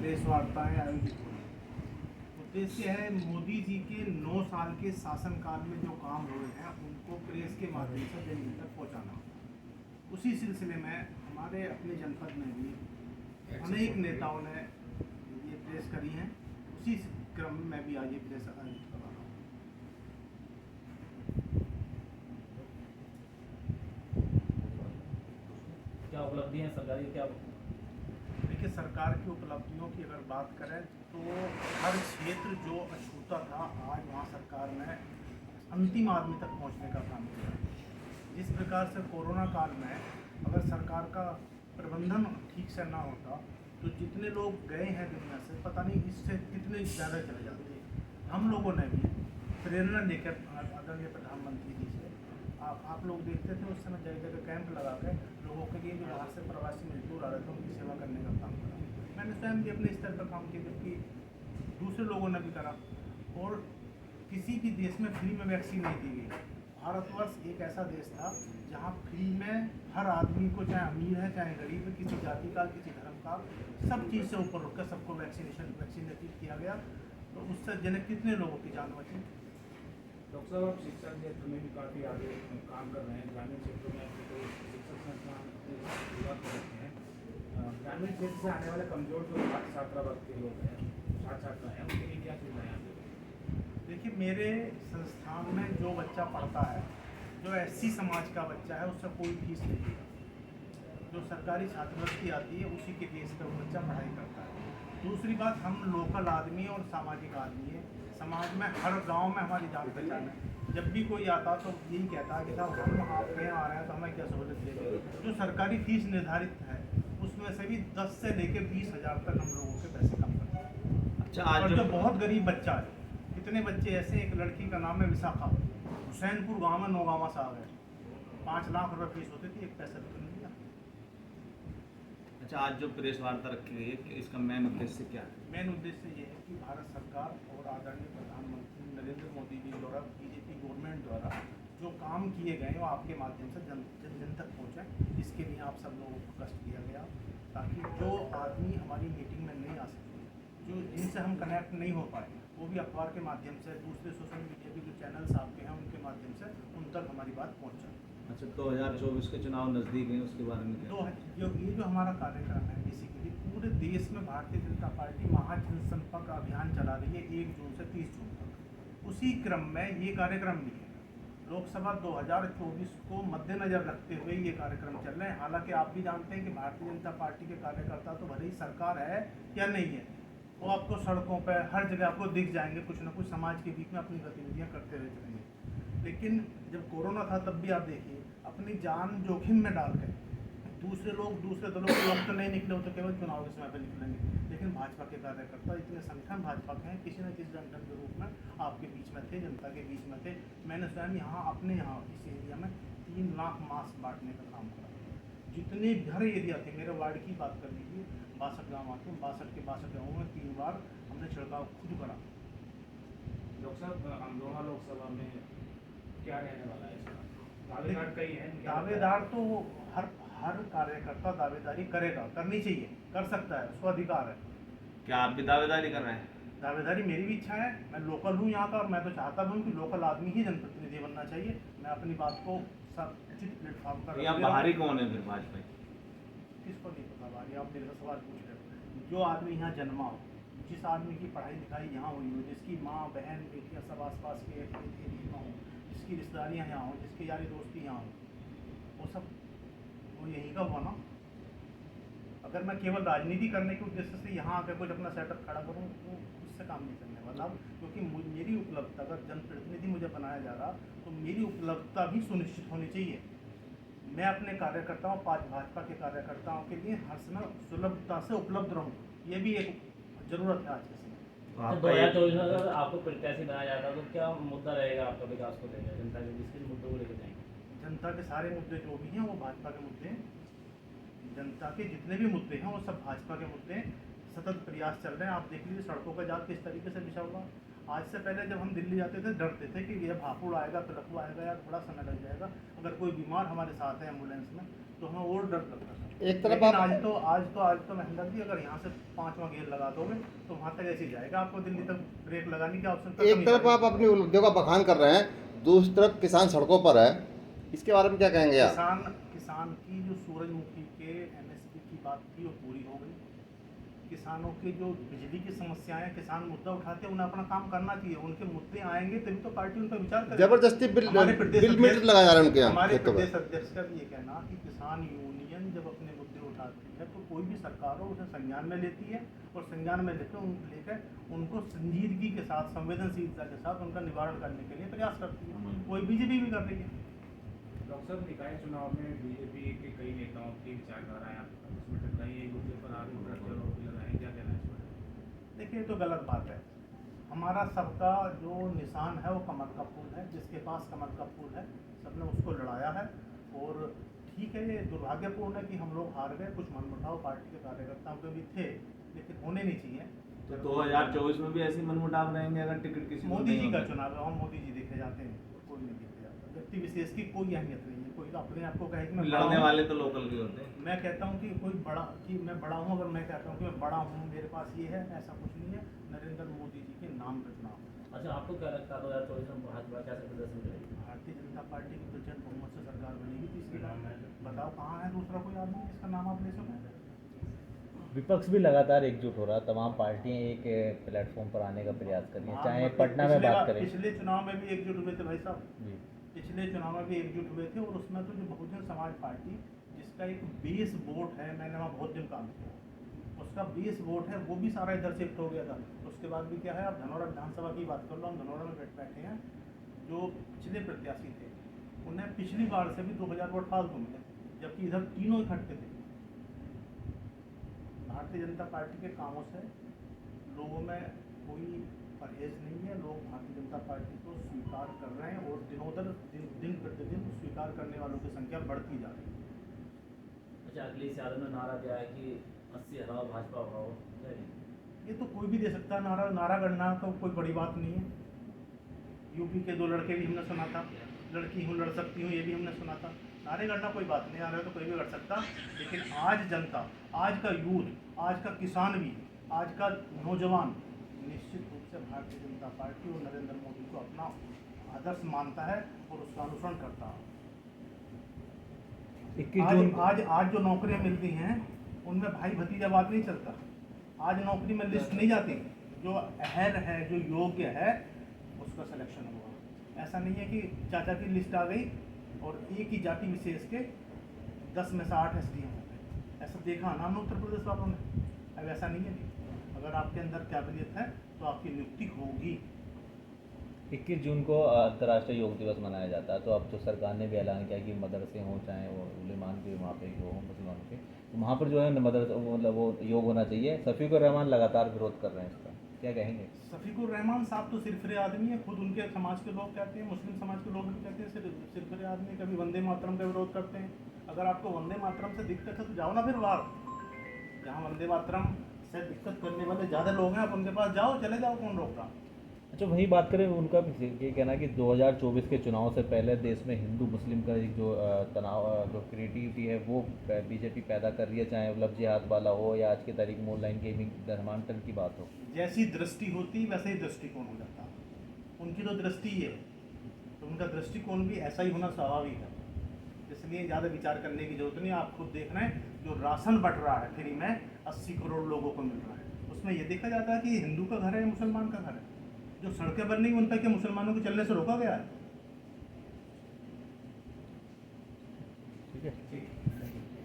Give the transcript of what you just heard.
Press वार्ताएं आयोजित हुई। उद्देश्य है मोदी जी के 9 साल के शासनकाल में जो काम हुए हैं उनको प्रेस के माध्यम से जन जन तक पहुँचाना। उसी सिलसिले में हमारे अपने जनपद में भी अनेक नेताओं ने ये प्रेस करी हैं। उसी क्रम में मैं भी आज ये प्रेस आयोजित कर रहा हूँ। क्या उपलब्धि है सरकारी, क्या? देखिए, सरकार की उपलब्धियों की अगर बात करें तो हर क्षेत्र जो अछूता था आज वहाँ सरकार ने अंतिम आदमी तक पहुँचने का काम किया। जिस प्रकार से कोरोना काल में अगर सरकार का प्रबंधन ठीक से ना होता तो जितने लोग गए हैं दुनिया से पता नहीं इससे कितने ज़्यादा चले जाते। हम लोगों ने भी प्रेरणा लेकर आदरणीय प्रधानमंत्री जी से आप लोग देखते थे उस समय जगह जगह कैंप लगा के लोगों के लिए जो बाहर से प्रवासी मजदूर आ रहे थे उनकी सेवा करने का काम करा। मैंने स्वयं भी अपने स्तर पर काम किया जबकि दूसरे लोगों ने भी करा। और किसी भी देश में फ्री में वैक्सीन नहीं दी गई। भारतवर्ष एक ऐसा देश था जहाँ फ्री में हर आदमी को, चाहे अमीर है चाहे गरीब है, किसी जाति का किसी धर्म का, सब चीज़ से ऊपर उठकर सबको वैक्सीनेटेड किया गया। तो उससे जनक कितने लोगों की जान बची। डॉक्टर साहब, आप शिक्षा क्षेत्र में भी काफ़ी आगे काम कर रहे हैं। ग्रामीण क्षेत्रों में आपके कोई शिक्षक संस्थान शुरुआत कर रखे हैं। ग्रामीण क्षेत्र से आने वाले कमजोर जो छात्र छात्रा वर्ग के लोग हैं, छात्र छात्रा हैं, उनके लिए क्या सुविधाएं हैं? देखिए, मेरे संस्थान में जो बच्चा पढ़ता है, जो एससी समाज का बच्चा है, उससे कोई फीस नहीं देगा। जो सरकारी छात्रवृत्ति आती है उसी के बेस पर वो बच्चा पढ़ाई करता है। दूसरी बात, हम लोकल आदमी और सामाजिक आदमी है। समाज में हर गांव में हमारी जान पहचान है। जब भी कोई आता तो यही कहता है कि साहब हम आपके यहाँ आ रहे हैं तो हमें क्या सहूलत देंगे। जो सरकारी फीस निर्धारित है उसमें से भी 10 से लेकर 20,000 तक हम लोगों के पैसे कम करते हैं। अच्छा, और आज जो बहुत गरीब बच्चा है, कितने बच्चे ऐसे, एक लड़की का नाम है विशाखा, हुसैनपुर गाँव में नौगावा से आ गए, 5 लाख रुपये फीस होती थी, एक पैसा भी नहीं दिया। अच्छा, आज जो प्रेस वार्ता रखी गई है कि इसका मेन उद्देश्य क्या है? मेन उद्देश्य ये है कि भारत सरकार और आदरणीय प्रधानमंत्री नरेंद्र मोदी जी द्वारा, बीजेपी गवर्नमेंट द्वारा जो काम किए गए वो आपके माध्यम से जन जन तक पहुँचे। इसके लिए आप सब लोगों को कष्ट दिया गया ताकि जो आदमी हमारी मीटिंग में नहीं आ सकते, जो जिनसे हम कनेक्ट नहीं हो पाए, वो भी अखबार के माध्यम से, दूसरे सोशल मीडिया के जो चैनल्स आपके हैं उनके माध्यम से उन तक हमारी बात पहुँच जाए। अच्छा, 2024 के चुनाव नज़दीक हैं, उसके बारे में क्या? तो ये जो हमारा कार्यक्रम है, बेसिकली पूरे देश में भारतीय जनता पार्टी महाजनसंपर्क अभियान चला रही है 1 जून से 30 जून तक। उसी क्रम में ये कार्यक्रम भी है। लोकसभा 2024 को मद्देनजर रखते हुए ये कार्यक्रम चल रहे हैं। हालांकि आप भी जानते हैं कि भारतीय जनता पार्टी के कार्यकर्ता तो भले ही सरकार है या नहीं है, वो आपको सड़कों पर हर जगह आपको दिख जाएंगे, कुछ ना कुछ समाज के बीच में अपनी गतिविधियाँ करते रहते रहेंगे। लेकिन जब कोरोना था तब भी आप देखिए, अपनी जान जोखिम में डाल कर दूसरे लोग, दूसरे दलों के लोग तो नहीं निकले, हो तो केवल चुनाव के समय पर निकलेंगे। लेकिन भाजपा के कार्यकर्ता इतने संगठन भाजपा के हैं, किसी न किसी संगठन के रूप में आपके बीच में थे, जनता के बीच में थे। मैंने स्वयं यहाँ अपने यहाँ इस एरिया में 3 लाख मास्क बांटने का काम करा। जितने हर एरिया थे, मेरे वार्ड की बात कर लीजिए, 62 गाँव आते हैं, 62 के 62 गाँवों में 3 बार हमने छिड़काव खुद करा। डॉक्टर साहब, अमरोहा लोकसभा में क्या रहने वाला है इसका? दावेदार कई हैं। दावेदार तो हर कार्यकर्ता दावेदारी करेगा, करनी चाहिए, कर सकता है, उसको अधिकार है। क्या आप भी दावेदारी कर रहे हैं? दावेदारी मेरी भी इच्छा है। मैं लोकल हूँ यहाँ का और मैं तो चाहता भी हूँ कि लोकल आदमी ही जनप्रतिनिधि बनना चाहिए। मैं अपनी बात को सब उचित प्लेटफॉर्म पर यहाँ बाहरी कौन है फिर भाजपा? किसको नहीं पता बाहरी, आप मेरे से सवाल पूछ रहे हो। जो आदमी यहाँ जन्मा हो, जिस आदमी की पढ़ाई लिखाई यहाँ हुई हो, जिसकी माँ बहन बेटियाँ सब आसपास के एरिया में हों, जिसकी रिश्तेदारियाँ यहाँ हों, जिसकी यारी दोस्ती यहाँ हो, वो सब वो यहीं का हुआ ना। अगर मैं केवल राजनीति करने के उद्देश्य से यहाँ आकर कुछ अपना सेटअप खड़ा करूँ तो उससे काम नहीं चलने वाला। अब क्योंकि मेरी उपलब्धता, अगर जनप्रतिनिधि मुझे बनाया जा रहा तो मेरी उपलब्धता भी सुनिश्चित होनी चाहिए। मैं अपने कार्यकर्ताओं, भाजपा के कार्यकर्ताओं के लिए हर समय सुलभता से उपलब्ध रहूँ, ये भी एक ज़रूरत है आज के समय। तो आपका 2024 में अगर आपको प्रत्याशी बनाया जाता तो क्या मुद्दा रहेगा आपका विकास को लेकर, जनता के किस मुद्दों को लेकर जाएंगे? जनता के सारे मुद्दे जो भी हैं वो भाजपा के मुद्दे हैं। जनता के जितने भी मुद्दे हैं वो सब भाजपा के मुद्दे हैं। सतत प्रयास चल रहे हैं। आप देख लीजिए सड़कों का जाल किस तरीके से बिछा हुआ। आज से पहले जब हम दिल्ली जाते थे डरते थे कि यह भापुड़ आएगा, पिलखुआ आएगा, यार थोड़ा समय लग जाएगा। अगर कोई बीमार हमारे साथ है एम्बुलेंस में तो हमें और डर लगता था। एक तरफ लेकिन आप आज तो महेंद्र जी, अगर यहाँ से 5वां गेयर लगा दोगे तो वहाँ तक ऐसे ही जाएगा, आपको दिल्ली तक ब्रेक लगाने की आवश्यकता एक कम ही तरफ आप पड़ेगी। अपनी उपलब्धियों का बखान कर रहे हैं, दूसरी तरफ किसान सड़कों पर है, इसके बारे में क्या कहेंगे आप? किसान की जो सूरजमुखी के एमएसपी की बात थी वो पूरी हो गई। किसानों के जो बिजली की समस्याएं, किसान मुद्दा उठाते हैं, उन्हें अपना काम करना चाहिए। उनके मुद्दे आएंगे तभी तो पार्टी उन पर विचार करेगी। जबरदस्ती बिल हमारे प्रदेश बिल मीटर अध्यक्ष- लगाए जा रहे हैं उनके यहाँ हमारे खेतों प्रदेश पर। अध्यक्ष का भी ये कहना कि किसान यूनियन जब अपने मुद्दे उठाती है तो कोई भी सरकार हो उसे संज्ञान में लेती है और संज्ञान में लेकर उनको संजीदगी के साथ, संवेदनशीलता के साथ उनका निवारण करने के लिए प्रयास करती है। वही बीजेपी भी कर रही है। डॉक्टर साहब, निकाय चुनाव में बीजेपी के कई नेताओं की विचारधाराएं आपस में टकराई, एक दूसरे पर आरोप प्रत्यारोप लगाए, क्या कहना है इस पर? देखिए, तो गलत बात है। हमारा सबका जो निशान है वो कमल का फूल है। जिसके पास कमल का फूल है सबने उसको लड़ाया है। और ठीक है, ये दुर्भाग्यपूर्ण है कि हम लोग हार गए। कुछ मनमुटाव पार्टी के कार्यकर्ताओं के भी थे, लेकिन होने नहीं चाहिए। तो 2024 में भी ऐसे मनमुटाव रहेंगे अगर टिकट किसी को मोदी नहीं जी का होगा? चुनाव है, हम मोदी जी देखे जाते हैं, कोई नहीं देखे जाता। व्यक्ति विशेष की कोई अहमियत नहीं है। कोई तो अपने आप को कहे कि मैं बड़ा लड़ने हूं। वाले तो लोकल भी होते हैं। मैं कहता हूँ कि कोई बड़ा, कि मैं बड़ा हूँ, अगर मैं कहता हूँ कि मैं बड़ा हूँ, मेरे पास ये है, ऐसा कुछ नहीं है। नरेंद्र मोदी जी के नाम पे चुनाव है। अच्छा, आपको क्या लगता है 2024 में भाजपा कैसे प्रदर्शन करेगी? भारतीय जनता पार्टी की प्रचंड बहुमत से सरकार बनेगी तीसरी बार। बताओ कहाँ है दूसरा कोई आदमी जिसका नाम आप ले सको? विपक्ष भी लगातार एकजुट हो रहा, तमाम पार्टियां एक प्लेटफॉर्म पर आने का प्रयास कर रही हैं, चाहे पटना में बात करें। पिछले चुनाव में भी एकजुट हुए थे भाई साहब। जी, पिछले चुनाव में भी एकजुट हुए थे। और उसमें तो जो बहुजन समाज पार्टी, जिसका एक बेस वोट है, मैंने वहाँ बहुत दिन काम किया, उसका बेस वोट है, वो भी सारा इधर शिफ्ट हो गया था। उसके बाद भी क्या है, आप धनौरा विधानसभा की बात कर लो, हम धनौरा में बैठे हैं। जो पिछले प्रत्याशी थे उन्हें पिछली बार से भी 2000 वोट फालतू मिले, जबकि इधर तीनों इकट्ठे थे। भारतीय जनता पार्टी के कामों से लोगों में कोई परहेज नहीं है। लोग भारतीय जनता पार्टी को स्वीकार कर रहे हैं और दिन प्रतिदिन स्वीकार करने वालों की संख्या बढ़ती जा रही है। अच्छा, अखिलेश यादव ने नारा दिया है कि 80 हराओ भाजपा भगाओ, ये तो कोई भी दे सकता है नारा। नारा गढ़ना तो कोई बड़ी बात नहीं है। यूपी के 2 लड़के भी हमने सुना था, लड़की हूँ लड़ सकती हूँ, ये भी हमने सुना था। नारे गढ़ना कोई बात नहीं, नारे तो कोई भी लड़ सकता। लेकिन आज जनता, आज का यूथ, आज का किसान भी, आज का नौजवान निश्चित रूप से भारतीय जनता पार्टी और नरेंद्र मोदी को अपना आदर्श मानता है और उसका अनुसरण करता है। 21 जून आज जो नौकरियां मिलती हैं उनमें भाई भतीजावाद नहीं चलता। आज नौकरी में लिस्ट नहीं जाती, जो अहल है, जो योग्य है, उसका सिलेक्शन हुआ। ऐसा नहीं है कि चाचा की लिस्ट आ गई और एक ही जाति विशेष के 10 में से 8 SDM हो गए। ऐसा देखा ना हमने उत्तर प्रदेश वालों ने। अब ऐसा नहीं है। अगर आपके अंदर काबिलियत है तो आपकी नियुक्ति होगी। 21 जून को अंतर्राष्ट्रीय योग दिवस मनाया जाता है, तो अब तो सरकार ने भी ऐलान किया कि मदरसे हों, चाहे वो उलेमान के वहाँ पे वो हों, मुसलमानों के, तो वहाँ पर जो है मदरसा मतलब वो योग होना चाहिए। शफीकुर रहमान लगातार विरोध कर रहे हैं इसका, क्या कहेंगे? शफीकुर रहमान साहब तो सिरफिरे आदमी है। खुद उनके समाज के लोग कहते हैं, मुस्लिम समाज के लोग भी कहते हैं सिरफिरे आदमी। कभी वंदे मातरम का विरोध करते हैं। अगर आपको वंदे मातरम से दिक्कत है तो जाओ ना फिर बाहर, जहाँ वंदे मातरम से दिक्कत करने वाले ज़्यादा लोग हैं, आप उनके पास जाओ, चले जाओ, कौन रोक रहा? अच्छा, वही बात करें, उनका भी ये कहना है कि 2024 के चुनाव से पहले देश में हिंदू मुस्लिम का एक जो तनाव, जो क्रिएटिविटी है वो बीजेपी पैदा कर रही है, चाहे वो लफ्ज़ जिहाद वाला हो या आज की तारीख में ऑनलाइन गेमिंग धर्मांतरण की बात हो। जैसी दृष्टि होती वैसे ही दृष्टिकोण हो जाता। उनकी तो दृष्टि ही है, तो उनका दृष्टिकोण भी ऐसा ही होना स्वाभाविक है। इसलिए ज़्यादा विचार करने की जरूरत नहीं। आप खुद देख रहे हैं, जो राशन बट रहा है फ्री में 80 करोड़ लोगों को मिल रहा है, उसमें ये देखा जाता है कि ये हिंदू का घर है या मुसलमान का घर है। जो सड़कें बन रही उन पर क्या मुसलमानों को चलने से रोका गया है? ठीक है। ठीक है।